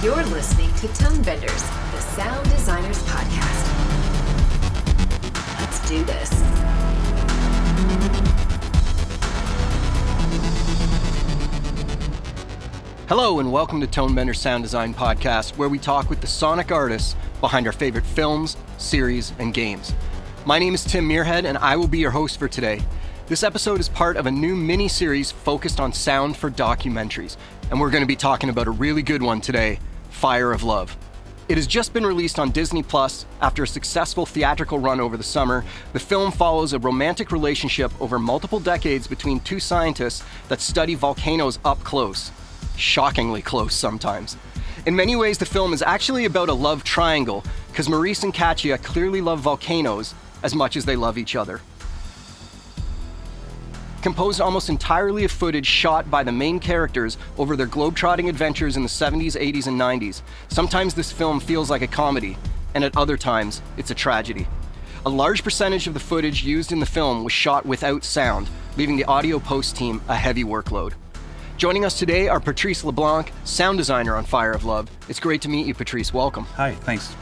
You're listening to Tonebenders, the Sound Designers Podcast. Let's do this. Hello and welcome to Tonebenders Sound Design Podcast, where we talk with the sonic artists behind our favorite films, series, and games. My name is Tim Muirhead, and I will be your host for today. This episode is part of a new mini-series focused on sound for documentaries, and we're going to be talking about a really good one today, Fire of Love. It has just been released on Disney Plus after a successful theatrical run over the summer. The film follows a romantic relationship over multiple decades between two scientists that study volcanoes up close. Shockingly close sometimes. In many ways, the film is actually about a love triangle, because Maurice and Katia clearly love volcanoes as much as they love each other. Composed almost entirely of footage shot by the main characters over their globetrotting adventures in the 70s, 80s, and 90s, sometimes this film feels like a comedy, and at other times, it's a tragedy. A large percentage of the footage used in the film was shot without sound, leaving the audio post team a heavy workload. Joining us today are Patrice Leblanc, sound designer on Fire of Love. It's great to meet you, Patrice. Welcome. Hi, thanks.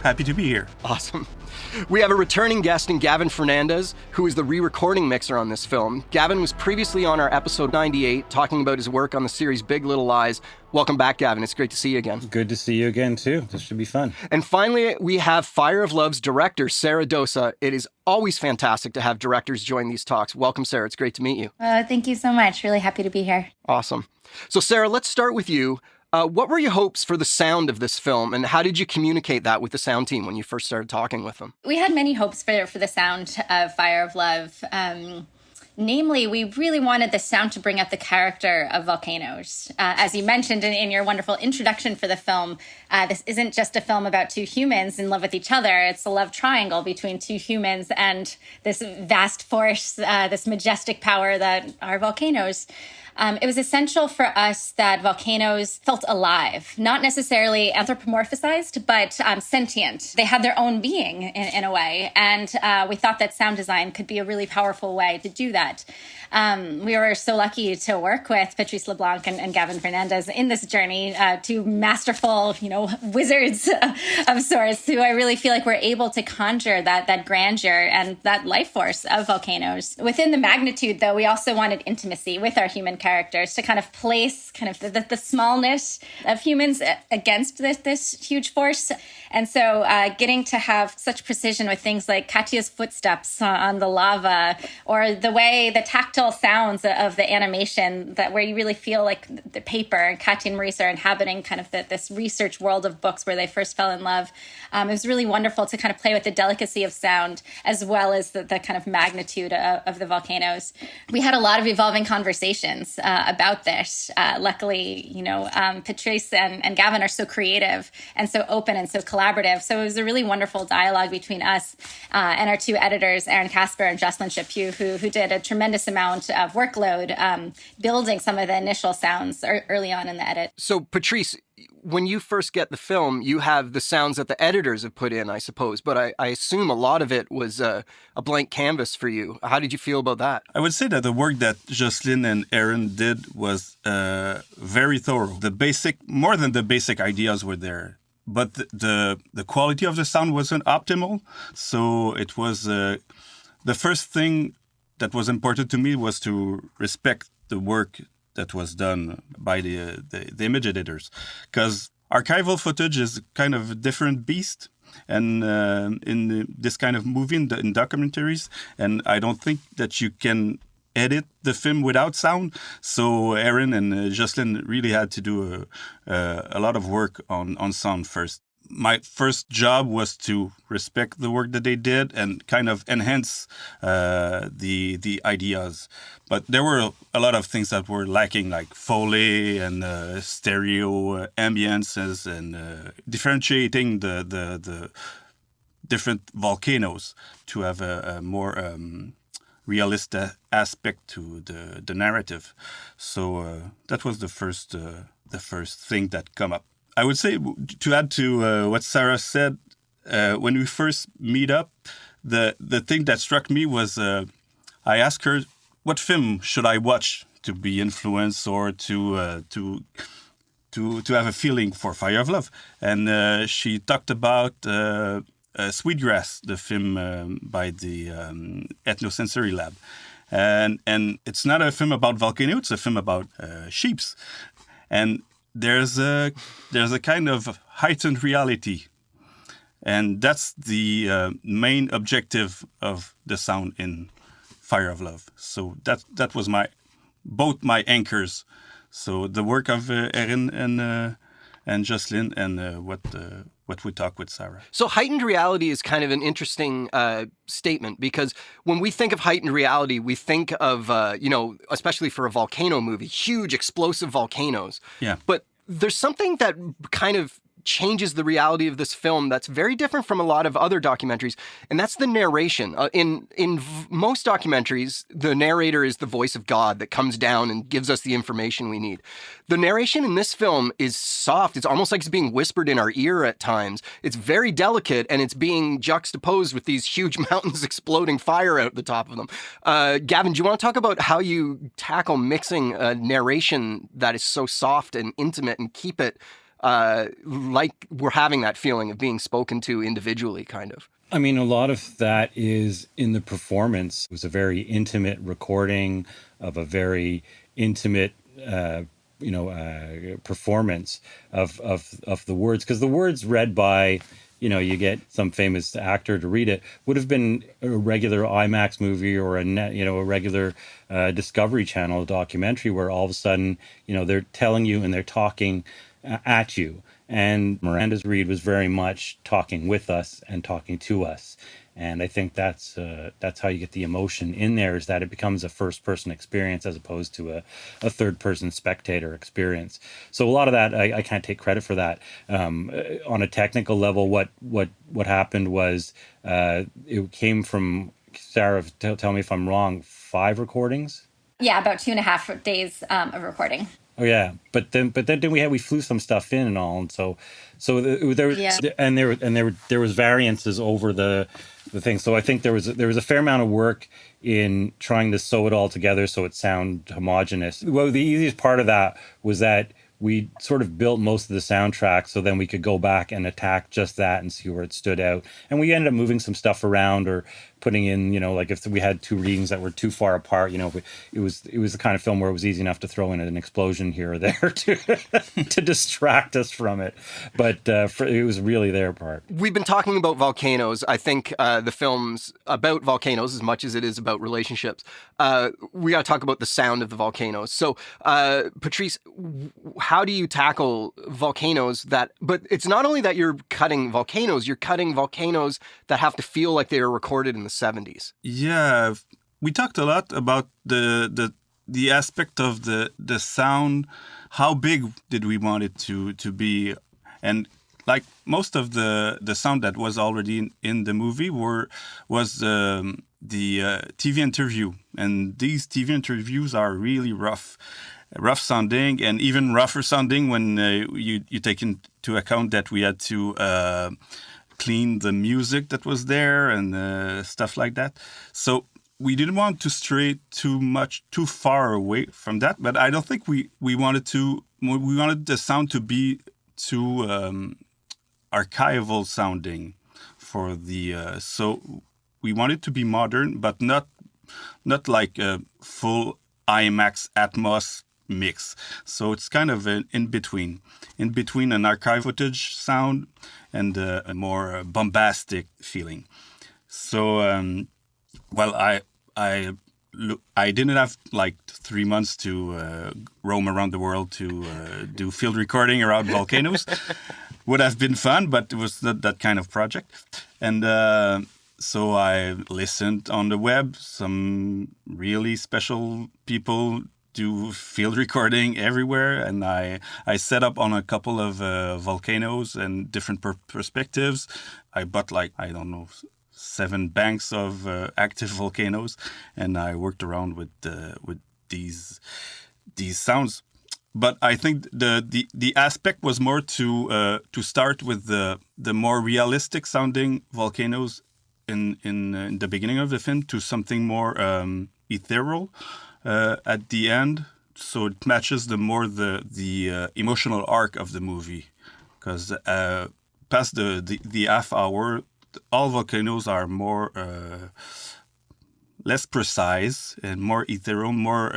Happy to be here. Awesome. We have a returning guest in Gavin Fernandes, who is the re-recording mixer on this film. Gavin was previously on our episode 98, talking about his work on the series Big Little Lies. Welcome back, Gavin. It's great to see you again. Good to see you again, too. This should be fun. And finally, we have Fire of Love's director, Sara Dosa. It is always fantastic to have directors join these talks. Welcome, Sara. It's great to meet you. Thank you so much. Really happy to be here. Awesome. So, Sara, let's start with you. What were your hopes for the sound of this film, and how did you communicate that with the sound team when you first started talking with them? We had many hopes for the sound of Fire of Love. Namely, we really wanted the sound to bring out the character of volcanoes. As you mentioned in your wonderful introduction for the film, this isn't just a film about two humans in love with each other. It's a love triangle between two humans and this vast force, this majestic power that are volcanoes. It was essential for us that volcanoes felt alive, not necessarily anthropomorphized, but sentient. They had their own being in a way. And we thought that sound design could be a really powerful way to do that. We were so lucky to work with Patrice Leblanc and Gavin Fernandes in this journey, two masterful, wizards of sorts, who I really feel like were able to conjure that grandeur and that life force of volcanoes. Within the magnitude, though, we also wanted intimacy with our human characters to kind of place kind of the smallness of humans against this huge force. And so getting to have such precision with things like Katia's footsteps on the lava, or the way the tactile sounds of the animation, that where you really feel like the paper, and Katia and Maurice are inhabiting kind of this research world of books where they first fell in love. It was really wonderful to kind of play with the delicacy of sound as well as the kind of magnitude of the volcanoes. We had a lot of evolving conversations about this. Luckily, Patrice and Gavin are so creative and so open and so collaborative. So it was a really wonderful dialogue between us and our two editors, Aaron Casper and Jocelyn Chaput, who did a tremendous amount of workload building some of the initial sounds early on in the edit. So, Patrice, when you first get the film, you have the sounds that the editors have put in, I suppose, but I assume a lot of it was a blank canvas for you. How did you feel about that? I would say that the work that Jocelyn and Aaron did was very thorough. More than the basic ideas were there, but the quality of the sound wasn't optimal. So it was the first thing that was important to me was to respect the work that was done by the image editors, because archival footage is kind of a different beast, and in this kind of movie, in documentaries, and I don't think that you can edit the film without sound. So Aaron and Jocelyn really had to do a lot of work on sound first. My first job was to respect the work that they did and kind of enhance the ideas. But there were a lot of things that were lacking, like Foley and stereo ambiances and differentiating the different volcanoes to have a more realistic aspect to the narrative. So that was the first thing that come up. I would say, to add to what Sara said, when we first meet up, the thing that struck me was I asked her, what film should I watch to be influenced or to to have a feeling for Fire of Love. And she talked about Sweetgrass, the film by the Ethnosensory Lab. And it's not a film about volcano, it's a film about sheeps. And there's a kind of heightened reality. And that's the main objective of the sound in Fire of Love. So that was both my anchors. So the work of Erin and Jocelyn, and what we talk with Sara. So heightened reality is kind of an interesting statement, because when we think of heightened reality, we think of, especially for a volcano movie, huge explosive volcanoes. Yeah. But there's something that kind of changes the reality of this film that's very different from a lot of other documentaries, and that's the narration. In most documentaries, the narrator is the voice of God that comes down and gives us the information we need. The narration in this film is soft. It's almost like it's being whispered in our ear at times. It's very delicate, and it's being juxtaposed with these huge mountains exploding fire out the top of them. Gavin, do you want to talk about how you tackle mixing a narration that is so soft and intimate and keep it like we're having that feeling of being spoken to individually, kind of? I mean, a lot of that is in the performance. It was a very intimate recording of a very intimate, performance of the words. Because the words read by, you get some famous actor to read it, would have been a regular IMAX movie or a regular Discovery Channel documentary, where all of a sudden, they're telling you and they're talking at you. And Miranda's read was very much talking with us and talking to us. And I think that's how you get the emotion in there, is that it becomes a first-person experience as opposed to a third-person spectator experience. So a lot of that, I can't take credit for that. On a technical level, what happened was it came from, Sara, tell me if I'm wrong, 5 recordings? Yeah, about 2.5 days of recording. Oh yeah, but then we flew some stuff in and all, and so there was there was variances over the thing. So I think there was a fair amount of work in trying to sew it all together so it sounded homogenous. Well, the easiest part of that was that we sort of built most of the soundtrack, so then we could go back and attack just that and see where it stood out. And we ended up moving some stuff around or putting in, like if we had 2 readings that were too far apart, it was the kind of film where it was easy enough to throw in an explosion here or there to distract us from it. But it was really their part. We've been talking about volcanoes. I think the film's about volcanoes as much as it is about relationships. We got to talk about the sound of the volcanoes. So, Patrice, how do you tackle volcanoes but it's not only that you're cutting volcanoes that have to feel like they were recorded in the 70s. Yeah, we talked a lot about the aspect of the sound. How big did we want it to be? And like most of the sound that was already in the movie was the TV interview, and these TV interviews are really rough sounding, and even rougher sounding when you take into account that we had to clean the music that was there and stuff like that. So we didn't want to stray too far away from that, but I don't think we wanted the sound to be too archival sounding for the so we wanted to be modern, but not like a full IMAX Atmos mix. So it's kind of in between an archive footage sound and a more bombastic feeling. So I didn't have like 3 months to roam around the world to do field recording around volcanoes. Would have been fun, but it was not that kind of project. And so I listened on the web. Some really special people do field recording everywhere, and I set up on a couple of volcanoes and different perspectives. I bought 7 banks of active volcanoes, and I worked around with these sounds. But I think the aspect was more to start with the more realistic sounding volcanoes in the beginning of the film, to something more ethereal at the end, so it matches the emotional arc of the movie, because past the half hour, all volcanoes are more less precise and more ethereal, more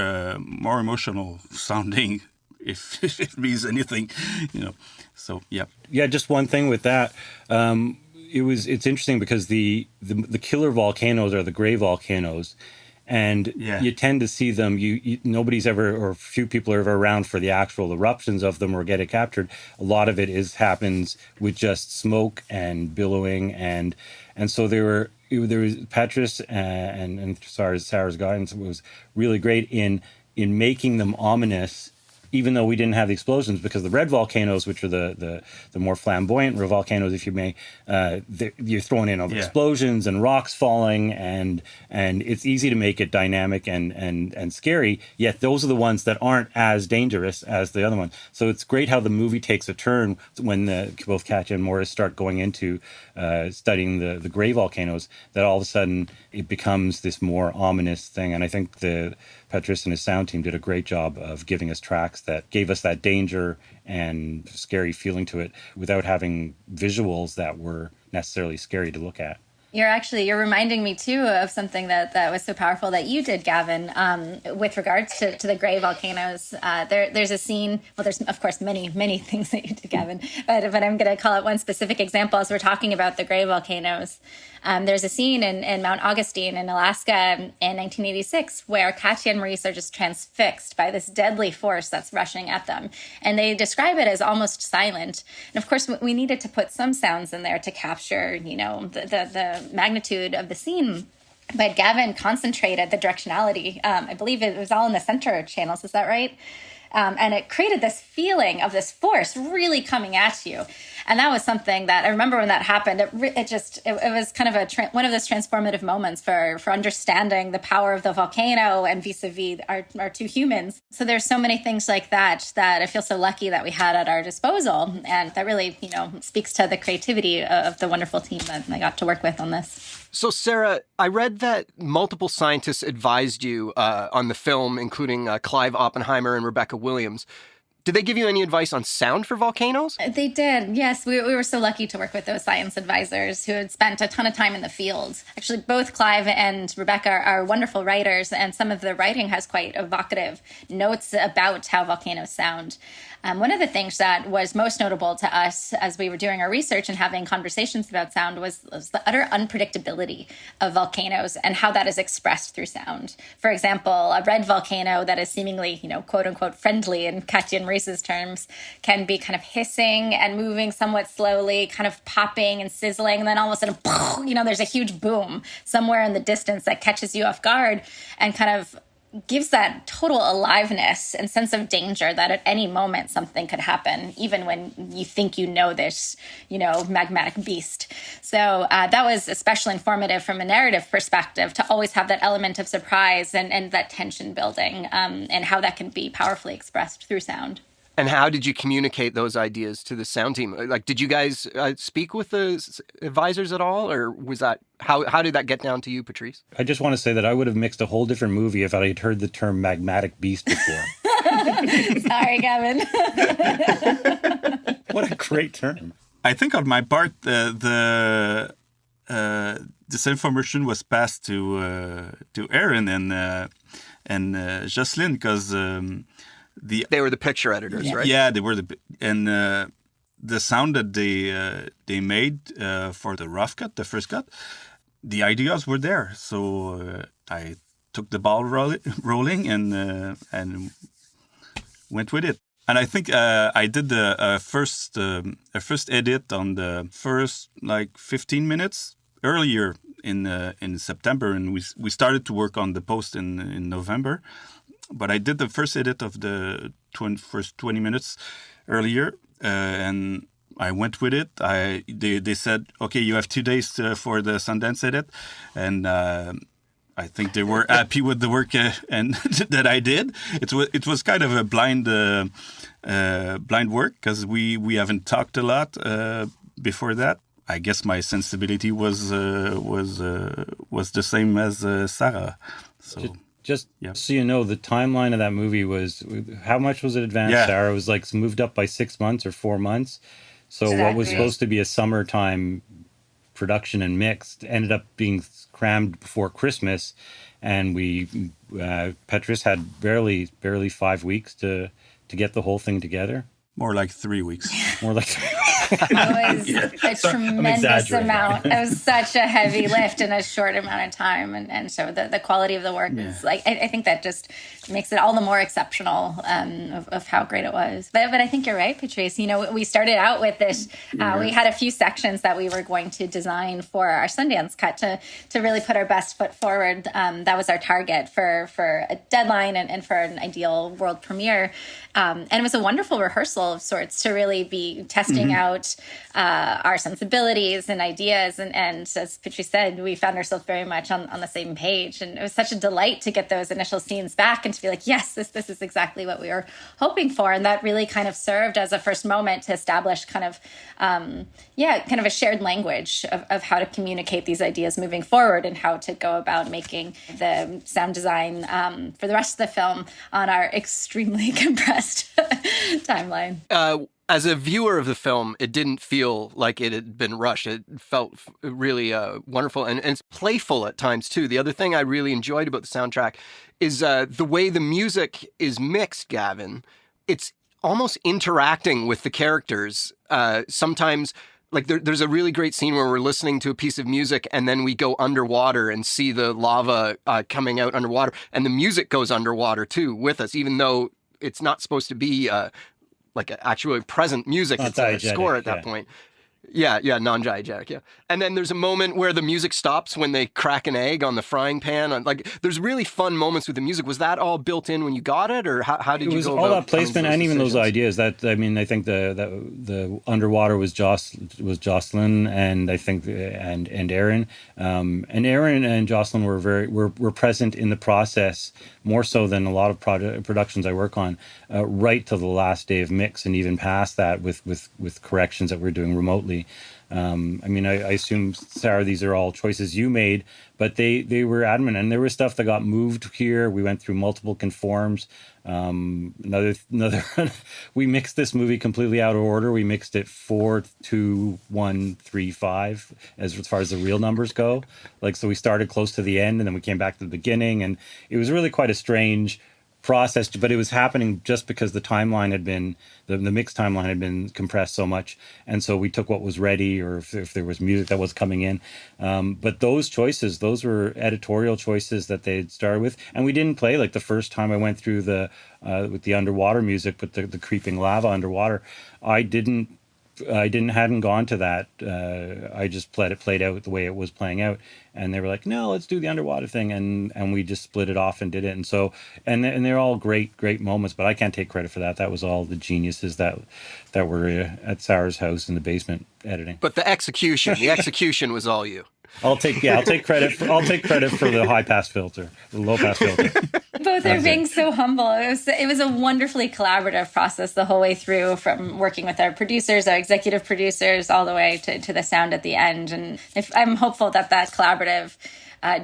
emotional sounding, if it means anything, So yeah. Yeah, just one thing with that. It's interesting because the killer volcanoes are the gray volcanoes, and you tend to see them. Nobody's ever, or few people are ever around for the actual eruptions of them or get it captured. A lot of it happens with just smoke and billowing, and so there was Patrice and Sara's guidance was really great in making them ominous, even though we didn't have the explosions, because the red volcanoes, which are the more flamboyant volcanoes, if you may, you're throwing in all the explosions and rocks falling, and it's easy to make it dynamic and scary, yet those are the ones that aren't as dangerous as the other one. So it's great how the movie takes a turn when both Katya and Morris start going into studying the gray volcanoes, that all of a sudden it becomes this more ominous thing. And I think Patrice and his sound team did a great job of giving us tracks that gave us that danger and scary feeling to it without having visuals that were necessarily scary to look at. You're reminding me too of something that was so powerful that you did, Gavin, with regards to the gray volcanoes. There's a scene. Well, there's of course many things that you did, Gavin, but I'm going to call out one specific example as we're talking about the gray volcanoes. There's a scene in Mount Augustine in Alaska in 1986 where Katya and Maurice are just transfixed by this deadly force that's rushing at them. And they describe it as almost silent. And of course, we needed to put some sounds in there to capture, the magnitude of the scene. But Gavin concentrated the directionality. I believe it was all in the center channels. Is that right? And it created this feeling of this force really coming at you. And that was something that I remember when that happened. It was kind of one of those transformative moments for understanding the power of the volcano and vis-a-vis our two humans. So there's so many things like that I feel so lucky that we had at our disposal. And that really, speaks to the creativity of the wonderful team that I got to work with on this. So, Sara, I read that multiple scientists advised you on the film, including Clive Oppenheimer and Rebecca Williams. Did they give you any advice on sound for volcanoes? They did, yes. We were so lucky to work with those science advisors who had spent a ton of time in the field. Actually, both Clive and Rebecca are wonderful writers, and some of the writing has quite evocative notes about how volcanoes sound. One of the things that was most notable to us as we were doing our research and having conversations about sound was the utter unpredictability of volcanoes and how that is expressed through sound. For example, a red volcano that is seemingly, quote unquote, friendly in Katya and Maurice's terms can be kind of hissing and moving somewhat slowly, kind of popping and sizzling. And then all of a sudden, there's a huge boom somewhere in the distance that catches you off guard and kind of gives that total aliveness and sense of danger that at any moment something could happen, even when you think this, magmatic beast. So that was especially informative from a narrative perspective to always have that element of surprise and that tension building and how that can be powerfully expressed through sound. And how did you communicate those ideas to the sound team? Like, did you guys speak with the advisors at all? Or was that, how did that get down to you, Patrice? I just want to say that I would have mixed a whole different movie if I had heard the term magmatic beast before. Sorry, Gavin. What a great term. I think on my part, this information was passed to Aaron and Jocelyn, because they were the picture editors, right? Yeah, they were the sound that they made for the rough cut, the first cut, the ideas were there. So I took the ball rolling and went with it. And I think I did a first edit on the first 15 minutes earlier in September, and we started to work on the post in November. But I did the first edit of the first 20 minutes earlier, and I went with it. They said, okay, you have 2 days for the Sundance edit, and I think they were happy with the work and that I did. It was kind of a blind work, because we haven't talked a lot before that. I guess my sensibility was the same as Sara. So. Just Yeah. so you know, the timeline of that movie was, how much was it advanced, Yeah. Sarah? It was like moved up by 6 months or 4 months. So what was Exactly. supposed to be a summertime production and mixed ended up being crammed before Christmas, and Patrice had barely 5 weeks to get the whole thing together. More like 3 weeks. More like It was a tremendous exaggerating. amount. It was such a heavy lift in a short amount of time. And so the quality of the work is like, I think that just makes it all the more exceptional of how great it was. But I think you're right, Patrice. You know, we started out with this, we had a few sections that we were going to design for our Sundance cut to really put our best foot forward. That was our target for a deadline and for an ideal world premiere. And it was a wonderful rehearsal of sorts to really be testing out our sensibilities and ideas. And as Patrice said, we found ourselves very much on the same page. And it was such a delight to get those initial scenes back and to be like, yes, this is exactly what we were hoping for. And that really kind of served as a first moment to establish kind of a shared language of how to communicate these ideas moving forward and how to go about making the sound design for the rest of the film on our extremely compressed timeline. As a viewer of the film, it didn't feel like it had been rushed. It felt really wonderful and it's playful at times too. The other thing I really enjoyed about the soundtrack is the way the music is mixed, Gavin. It's almost interacting with the characters. Sometimes, like there's a really great scene where we're listening to a piece of music and then we go underwater and see the lava coming out underwater, and the music goes underwater too with us, even though it's not supposed to be like actually present music. Not it's a score at that point. Yeah, non-diegetic, yeah. And then there's a moment where the music stops when they crack an egg on the frying pan. Like, there's really fun moments with the music. Was that all built in when you got it, or how did you go about it was all that placement and even those decisions? ideas. I think the underwater was Jocelyn, and I think and Aaron, and Aaron and Jocelyn were present in the process more so than a lot of productions I work on, right till the last day of mix, and even past that with corrections that we're doing remotely. I assume, Sarah, these are all choices you made, but they were adamant, and there was stuff that got moved here. We went through multiple conforms. Another we mixed this movie completely out of order. We mixed it 4, 2, 1, 3, 5 as far as the real numbers go. So we started close to the end and then we came back to the beginning, and it was really quite a strange process, but it was happening just because the timeline had been the mixed timeline had been compressed so much, and so we took what was ready, or if there was music that was coming in, but those were editorial choices that they had started with, and we didn't play. Like the first time I went through with the underwater music, with the creeping lava underwater, I hadn't gone to that. I just let it played out the way it was playing out, and they were like, "No, let's do the underwater thing," and we just split it off and did it. And so, and they're all great moments, but I can't take credit for that. That was all the geniuses that were at Sarah's house in the basement editing. But the execution was all you. I'll take credit for the high pass filter, the low pass filter. Both are being so humble. It was a wonderfully collaborative process the whole way through, from working with our producers, our executive producers, all the way to the sound at the end. And I'm hopeful that collaborative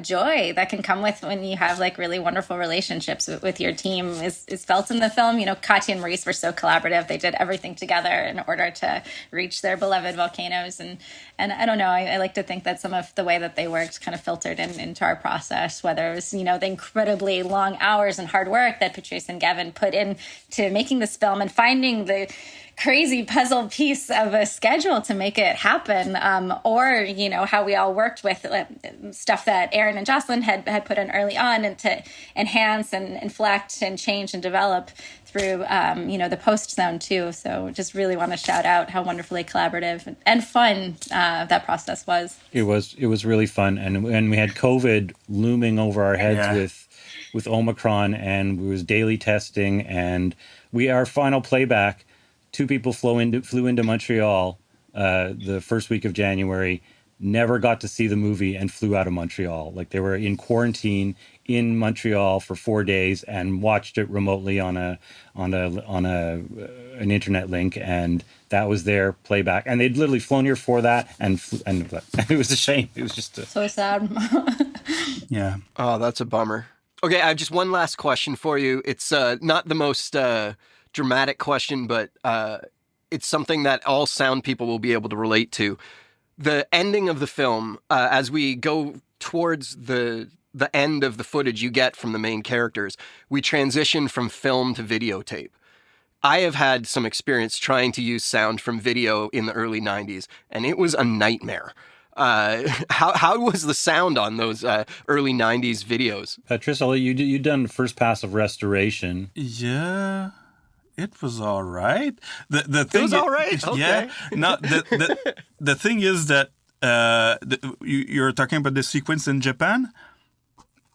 joy that can come with when you have really wonderful relationships with your team is felt in the film. You know, Katya and Maurice were so collaborative. They did everything together in order to reach their beloved volcanoes. And I don't know, I like to think that some of the way that they worked kind of filtered into our process, whether it was, the incredibly long hours and hard work that Patrice and Gavin put into making this film and finding the crazy puzzle piece of a schedule to make it happen, or how we all worked with stuff that Aaron and Jocelyn had put in early on, and to enhance and inflect and change and develop through the post sound too. So just really want to shout out how wonderfully collaborative and fun that process was. It was really fun, and we had COVID looming over our heads with Omicron, and it was daily testing, and our final playback. 2 people flew into Montreal the first week of January, never got to see the movie, and flew out of Montreal. They were in quarantine in Montreal for 4 days and watched it remotely on an internet link, and that was their playback. And they'd literally flown here for that, and it was a shame. It was just so sad. Yeah. Oh, that's a bummer. Okay, I have just one last question for you. It's not the most dramatic question, but it's something that all sound people will be able to relate to. The ending of the film, as we go towards the end of the footage you get from the main characters, we transition from film to videotape. I have had some experience trying to use sound from video in the early 90s, and it was a nightmare. How was the sound on those early 90s videos? Patrice, you done first pass of restoration. Yeah, it was all right. The thing It was all right? Yeah. Okay. No, the thing is that you're talking about the sequence in Japan.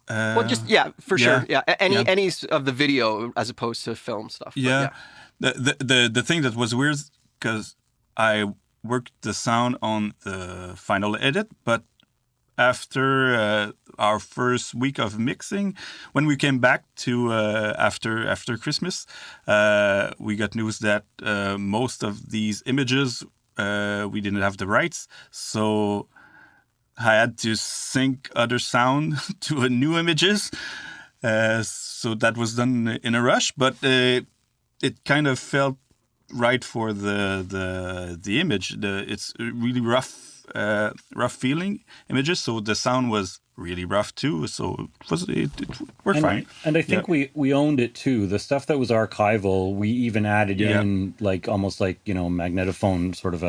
Well, just for sure. Yeah, any of the video as opposed to film stuff. But Yeah. The thing that was weird because I worked the sound on the final edit, but after our first week of mixing, when we came back to after Christmas, we got news that most of these images we didn't have the rights, so I had to sync other sound to a new images. So that was done in a rush, but it kind of felt right for the image. It's really rough feeling images, so the sound was really rough too. So it worked fine. And I think we owned it too. The stuff that was archival, we even added in like almost like magnetophone sort of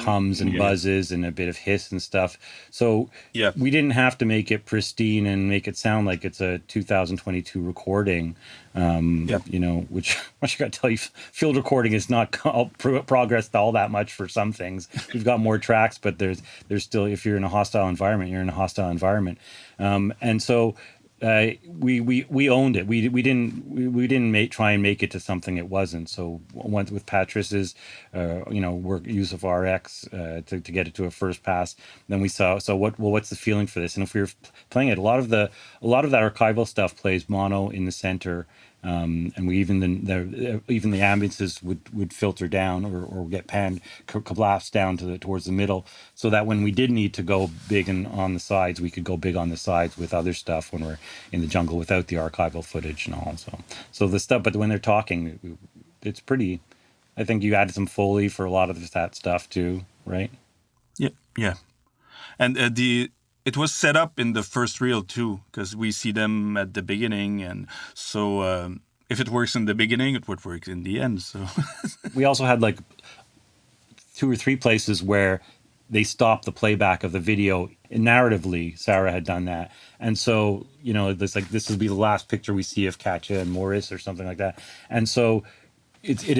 hums and buzzes and a bit of hiss and stuff. So we didn't have to make it pristine and make it sound like it's a 2022 recording. Which I got to tell you, field recording is not progressed all that much for some things. We've got more tracks, but there's still, if you're in a hostile environment, you're in a hostile environment. And so we owned it. We didn't try and make it to something it wasn't. So went with Patrice's work use of RX to get it to a first pass. Then we saw what's the feeling for this? And if we were playing it, a lot of that archival stuff plays mono in the center. And we even the ambiances would filter down or get panned, collapse down towards the middle, so that when we did need to go big on the sides, we could go big on the sides with other stuff when we're in the jungle without the archival footage and all. So the stuff, but when they're talking, it's pretty. I think you added some Foley for a lot of that stuff too, right? Yeah, and it was set up in the first reel too, because we see them at the beginning, and so if it works in the beginning, it would work in the end. So we also had like 2 or 3 places where they stopped the playback of the video narratively. Sara had done that, and so this will be the last picture we see of Katja and Morris or something like that, and so. It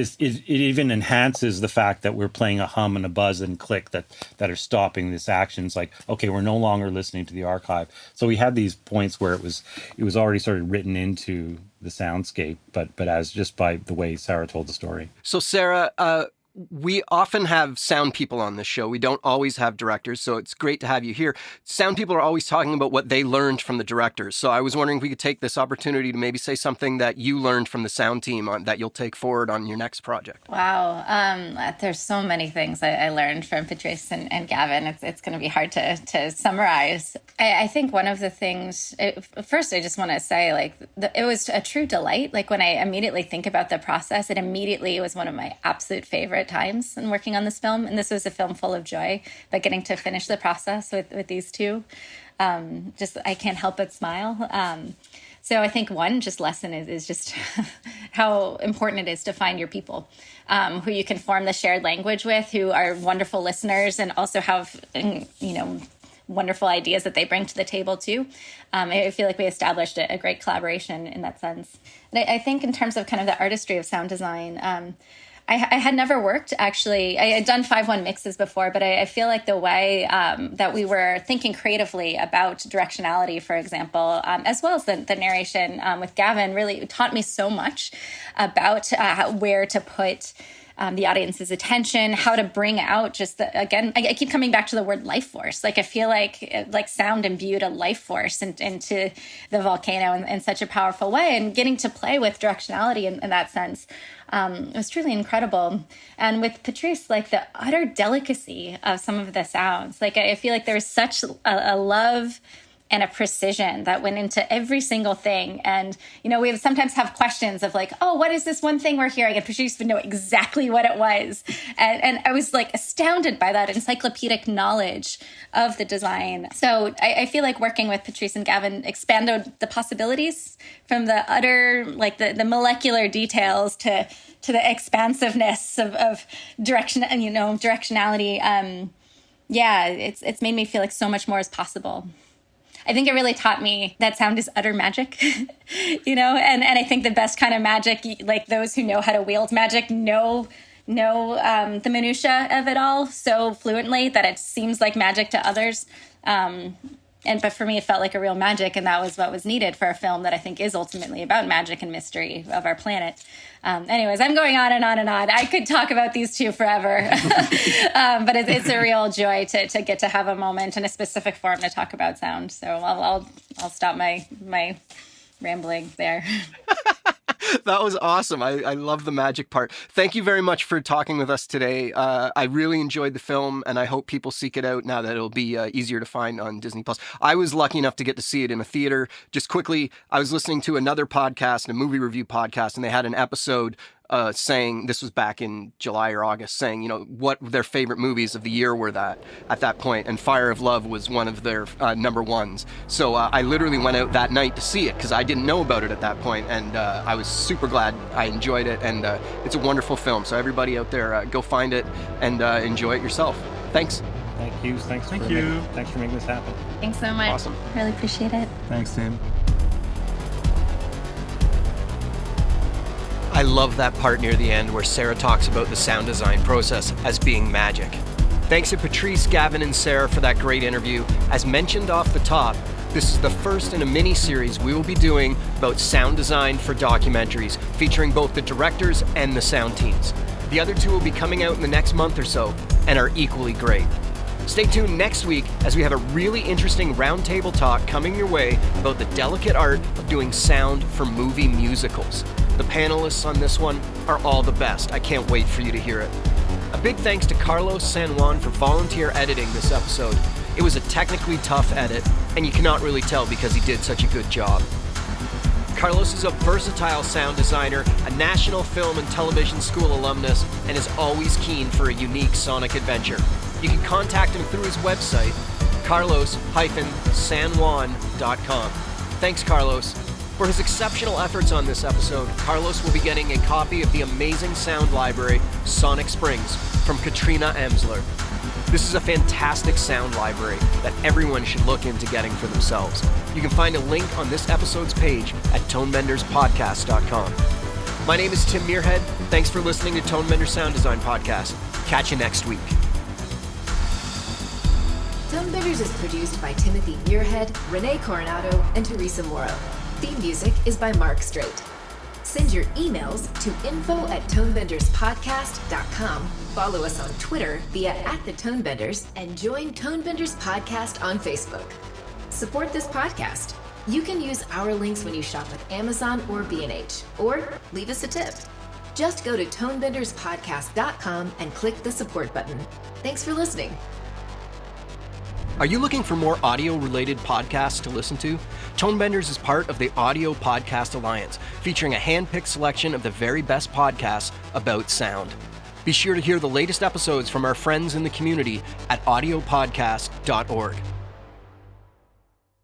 even enhances the fact that we're playing a hum and a buzz and click that are stopping this action. It's like, okay, we're no longer listening to the archive. So we had these points where it was already sort of written into the soundscape, but as just by the way Sara told the story. So Sara, we often have sound people on this show. We don't always have directors, so it's great to have you here. Sound people are always talking about what they learned from the directors. So I was wondering if we could take this opportunity to maybe say something that you learned from the sound team that you'll take forward on your next project. Wow. There's so many things I learned from Patrice and Gavin. It's going to be hard to summarize. I think one of the things, first, I just want to say, it was a true delight. Like, when I immediately think about the process, it immediately was one of my absolute favorite times in working on this film. And this was a film full of joy, but getting to finish the process with these two, I can't help but smile. So I think one lesson is just how important it is to find your people who you can form the shared language with, who are wonderful listeners and also have, wonderful ideas that they bring to the table too. I feel like we established a great collaboration in that sense. And I think in terms of kind of the artistry of sound design, I had never worked, actually. I had done 5/1 mixes before, but I feel like the way that we were thinking creatively about directionality, for example, as well as the narration with Gavin, really taught me so much about where to put the audience's attention, how to bring out again, I keep coming back to the word life force. Like, I feel like sound imbued a life force into the volcano in such a powerful way, and getting to play with directionality in that sense was truly incredible. And with Patrice, the utter delicacy of some of the sounds, I feel like there was such a love and a precision that went into every single thing. And, we sometimes have questions of like, oh, what is this one thing we're hearing? And Patrice would know exactly what it was. And I was like astounded by that encyclopedic knowledge of the design. So I feel like working with Patrice and Gavin expanded the possibilities from the utter, like the molecular details to the expansiveness of direction and, directionality. It's made me feel like so much more is possible. I think it really taught me that sound is utter magic, and I think the best kind of magic, like those who know how to wield magic, know the minutia of it all so fluently that it seems like magic to others. But for me, it felt like a real magic, and that was what was needed for a film that I think is ultimately about magic and mystery of our planet. Anyways, I'm going on and on and on. I could talk about these two forever, but it's a real joy to get to have a moment in a specific forum to talk about sound. So I'll stop my rambling there. That was awesome. I love the magic part. Thank you very much for talking with us today. I really enjoyed the film, and I hope people seek it out now that it'll be easier to find on Disney+. I was lucky enough to get to see it in a theater. Just quickly, I was listening to another podcast, a movie review podcast, and they had an episode saying, this was back in July or August, saying, what their favorite movies of the year were at that point. And Fire of Love was one of their number ones. So I literally went out that night to see it because I didn't know about it at that point. And I was super glad I enjoyed it. And it's a wonderful film. So everybody out there, go find it and enjoy it yourself. Thanks. Thank you. Thanks for making this happen. Thanks so much. Awesome. Really appreciate it. Thanks, Tim. I love that part near the end where Sara talks about the sound design process as being magic. Thanks to Patrice, Gavin, and Sara for that great interview. As mentioned off the top, this is the first in a mini-series we will be doing about sound design for documentaries, featuring both the directors and the sound teams. The other two will be coming out in the next month or so, and are equally great. Stay tuned next week as we have a really interesting roundtable talk coming your way about the delicate art of doing sound for movie musicals. The panelists on this one are all the best. I can't wait for you to hear it. A big thanks to Carlos San Juan for volunteer editing this episode. It was a technically tough edit, and you cannot really tell because he did such a good job. Carlos is a versatile sound designer, a National Film and Television School alumnus, and is always keen for a unique sonic adventure. You can contact him through his website, carlos-sanjuan.com. Thanks, Carlos. For his exceptional efforts on this episode, Carlos will be getting a copy of the amazing sound library, Sonic Springs, from Katrina Emsler. This is a fantastic sound library that everyone should look into getting for themselves. You can find a link on this episode's page at tonebenderspodcast.com. My name is Tim Muirhead. Thanks for listening to Tonebenders Sound Design Podcast. Catch you next week. Tonebenders is produced by Timothy Muirhead, Renee Coronado, and Teresa Morrow. Theme music is by Mark Strait. Send your emails to info@tonebenderspodcast.com. Follow us on Twitter via @thetonebenders and join Tonebenders Podcast on Facebook. Support this podcast. You can use our links when you shop at Amazon or B&H, or leave us a tip. Just go to tonebenderspodcast.com and click the support button. Thanks for listening. Are you looking for more audio-related podcasts to listen to? Tonebenders is part of the Audio Podcast Alliance, featuring a hand-picked selection of the very best podcasts about sound. Be sure to hear the latest episodes from our friends in the community at audiopodcast.org.